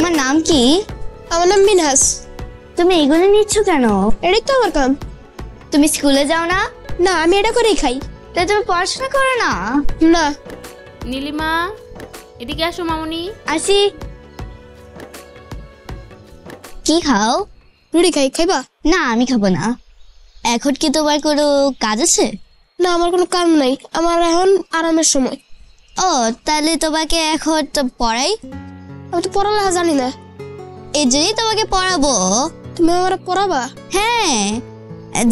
তোমার নাম কি? আমার নাম মিনহাস। তুমি এগুলো নিচ্ছ কেন? এটাই তো আমার কাম। তুমি স্কুলে যাও না? না, আমি এটা করেই খাই। তাই তুমি পড়াশোনা করো না? না। নীলিমা, এদিকে আসো মামুনি। আসি। কি খাও? রুটি খাই, খাইবা? না, আমি খাবো না। এখন কি তোমার কোনো কাজ আছে? না, আমার কোনো কাম নাই, আমার এখন আরামের সময়। ও, তাহলে তোমাকে এখন পড়াই। আমি তো পড়ালেখা জানি না। এই জন্যই তোমাকে পড়াবো। তুমি আমার পড়াবা? হ্যাঁ,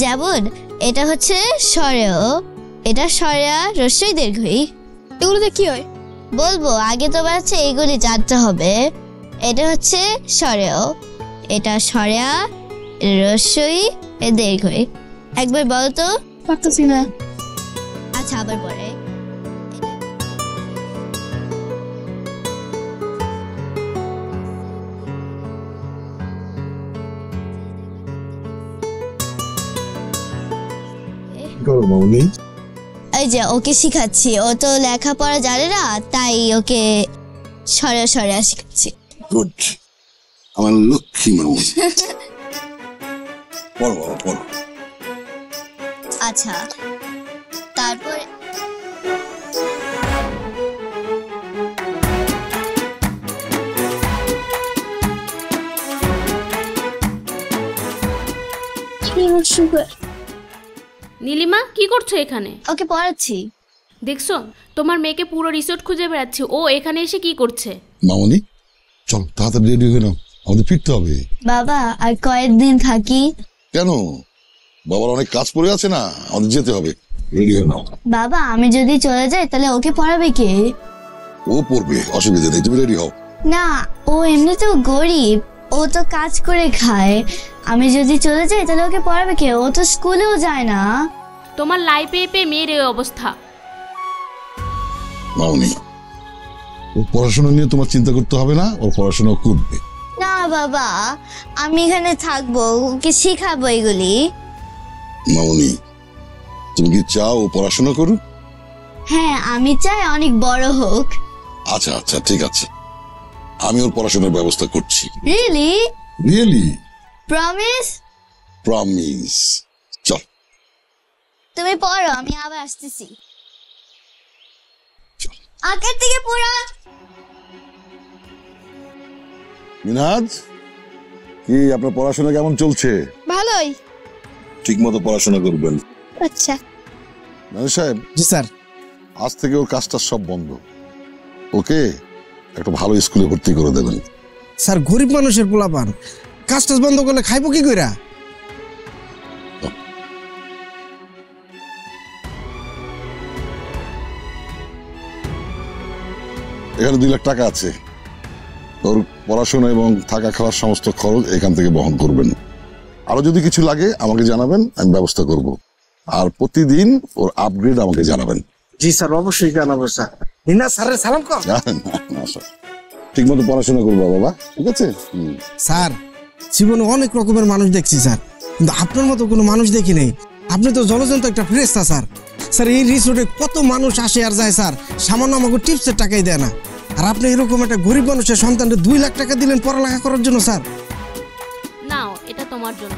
যেমন এটা হচ্ছে স্বরেয়, এটা স্বরেয়া রস্যই দীর্ঘই। এগুলোতে কি হয়? বলবো, আগে তোমার হচ্ছে এইগুলি জানতে হবে। এটা হচ্ছে স্বরেয়, এটা স্বরেয়া রস্যই দীর্ঘই। একবার বলো তো। পারতেছি না। আচ্ছা, আবার পরে। এই যে ওকে শিখাচ্ছি, ও তো লেখাপড়া জানে না, তাই ওকে সরে সরে শিখাচ্ছি। গুড, আমার লক্ষ্মী মানুষ। পড়ো বাবা, পড়ো। আচ্ছা, তারপরে নীলিমা, কি করছো এখানে? ওকে পড়াচ্ছি। দেখছো, তোমার মেয়েকে পুরো রিসোর্ট খুঁজে বেড়াচ্ছে, ও এখানে এসে কি করছে? মামনি, চল তাড়াতাড়ি রেডি হয়ে নাও, আমাদের ফিরতে হবে। বাবা, আর কয়েকদিন থাকি। কেন? বাবার অনেক কাজ পড়ে আছে না, আমাদের যেতে হবে। রেডি হয়ে নাও। বাবা, আমি যদি চলে যাই তাহলে ওকে পড়াবে কে? ও পড়বে, অসুবিধা নেই, তুমি রেডি হও। না, ও এমনিতেও গরিব, ও তো কাজ করে খায়। আমি যদি চলে যাই তাহলে ওকে পড়াবে কে? ও তো স্কুলেও যায় না। তোমার লাই পেয়ে পেয়ে মেয়ের এই অবস্থা। মামনি, ও পড়াশোনা নিয়ে তোমার চিন্তা করতে হবে না, ও পড়াশোনা করবে। না বাবা, আমি এখানে থাকবো, ওকে শিখাবো এগুলি। মামনি, তুমি কি চাও ও পড়াশোনা করুক? হ্যাঁ, আমি চাই অনেক বড় হোক। আচ্ছা আচ্ছা, ঠিক আছে, আমি ওর পড়াশোনার ব্যবস্থা করছি। রিয়েলি? রিয়েলি? প্রমিস? প্রমিস। চল। তুমি পড়ো, আমি আবার আসতেছি। আগের থেকে পড়া। মিনহাজ, কি আপনার পড়াশোনা কেমন চলছে? ভালোই। ঠিক মতো পড়াশোনা করবেন। আচ্ছা। ম্যানেজার সাহেব। জি স্যার। আজ থেকে ওর কাজটা সব বন্ধ, ওকে একটা ভালো স্কুলে ভর্তি করে দেবেন। স্যার, গরিব মানুষের পোলাপান, কাজ টাজ বন্ধ করলে খাইবো কি কইরা? এখানে 2 লাখ টাকা আছে, ওর পড়াশোনা এবং থাকা খাওয়ার সমস্ত খরচ এখান থেকে বহন করবেন। আরো যদি কিছু লাগে আমাকে জানাবেন, আমি ব্যবস্থা করব। আর প্রতিদিন ওর আপগ্রেড আমাকে জানাবেন। জি স্যার, অবশ্যই জানাবো স্যার। হিনা স্যারের সালাম কর। ঠিক মতো পড়াশোনা করবো বাবা, ঠিক আছে? স্যার, জীবনে অনেক রকমের মানুষ দেখছি স্যার, কিন্তু আপনার মতো কোনো মানুষ দেখি নেই। আপনি তো জলজন্ত একটা ফেরেশতা স্যার। স্যার, এই রিসোর্টে কত মানুষ আসে আর যায় স্যার, সামান্য আমাকে টিপসের টাকাই দেয় না। আর আপনি এরকম একটা গরিব মানুষের সন্তানকে 2 লাখ টাকা দিলেন পড়ালেখা করার জন্য স্যার। নাও, এটা তোমার জন্য।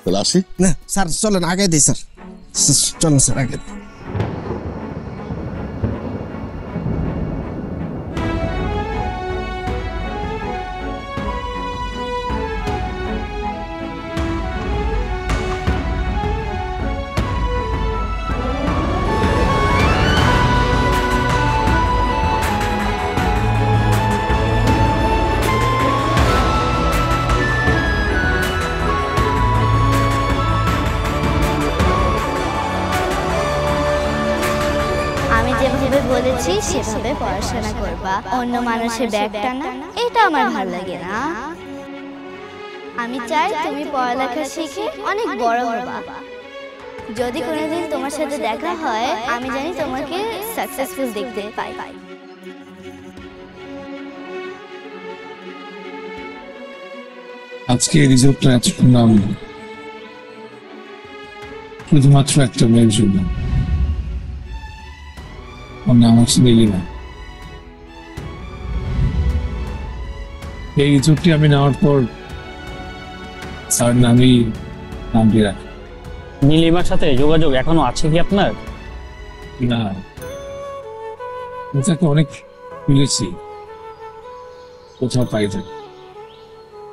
তাহলে আসি। না স্যার, চলেন আগে দিই স্যার, চলেন স্যার আগে। যেভাবে বলেছি সেভাবে পড়াশোনা করবা, অন্য মানুষের ব্যাগ টানা এটা আমার ভালো লাগে না। আমি চাই তুমি পড়ালেখা শিখে অনেক বড় হবা। যদি কোনোদিন তোমার সাথে দেখা হয়, আমি জানি তোমাকে সাকসেসফুল দেখতে পাই। আজকে এই রিসোর্টটা এত নাম শুধুমাত্র একটা মেয়ের জন্য, ওর নাম হচ্ছে নীলিমা। এই রিসোর্টটি আমি নেওয়ার পর স্যার নামই নামটি রাখি। নীলিমার সাথে যোগাযোগ এখনো আছে কি আপনার? না, তাকে অনেক খুঁজেছি, কোথাও পাই না।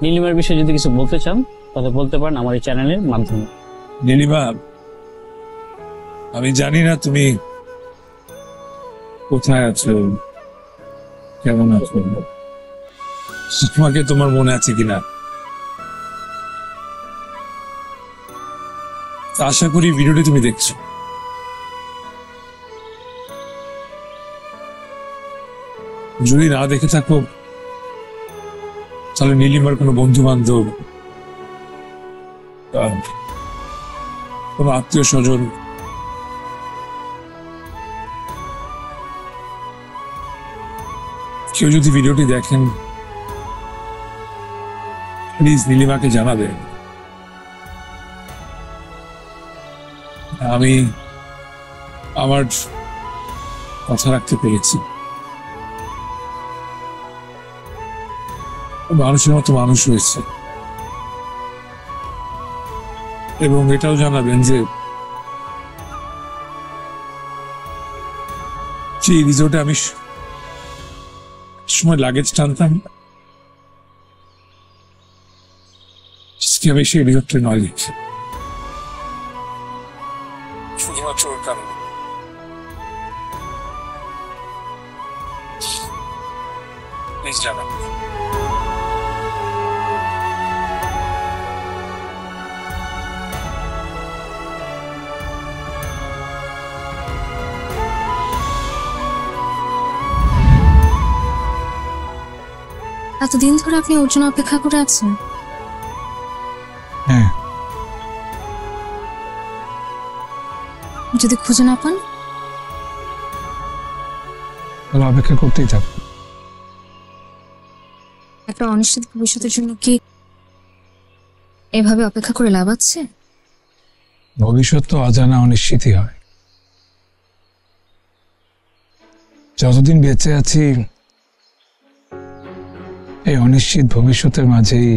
নীলিমার বিষয়ে যদি কিছু বলতে চান তাহলে বলতে পারেন আমার এই চ্যানেলের মাধ্যমে। নীলিমা, আমি জানি না তুমি কোথায় আছো, কেমন আছো, তোমাকে তোমার মনে আছে কিনা। আশা করি ভিডিওটি তুমি দেখছো। যদি না দেখে থাকো তাহলে নীলিমার কোনো বন্ধু বান্ধব, কোনো আত্মীয় স্বজন কেউ যদি ভিডিওটি দেখেন, প্লিজ নীলিমাকে জানাবে। আমি আমার কথা রাখতে পেরেছি। মানুষের মতো মানুষ হয়েছে। এবং এটাও জানাবেন যে রিসোর্টে আমি সময় লাগেজ টানতাম, আমি সেই রিসোর্টে নয় লিখছি শুধুমাত্র ওর কারণে। প্লিজ জানাবেন। এতদিন ধরে আপনি ওর জন্য অপেক্ষা করে আছেন? হ্যাঁ। যদি খুঁজে না পান তাহলে অপেক্ষা করতেই থাক। একটা অনিশ্চিত ভবিষ্যতের জন্য কি এভাবে অপেক্ষা করে লাভ আছে? ভবিষ্যৎ তো অজানা অনিশ্চিতই হয়। যতদিন বেঁচে আছি এই অনিশ্চিত ভবিষ্যতের মাঝেই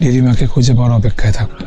নীলিমাকে খুঁজে পাওয়ার অপেক্ষায় থাকলো।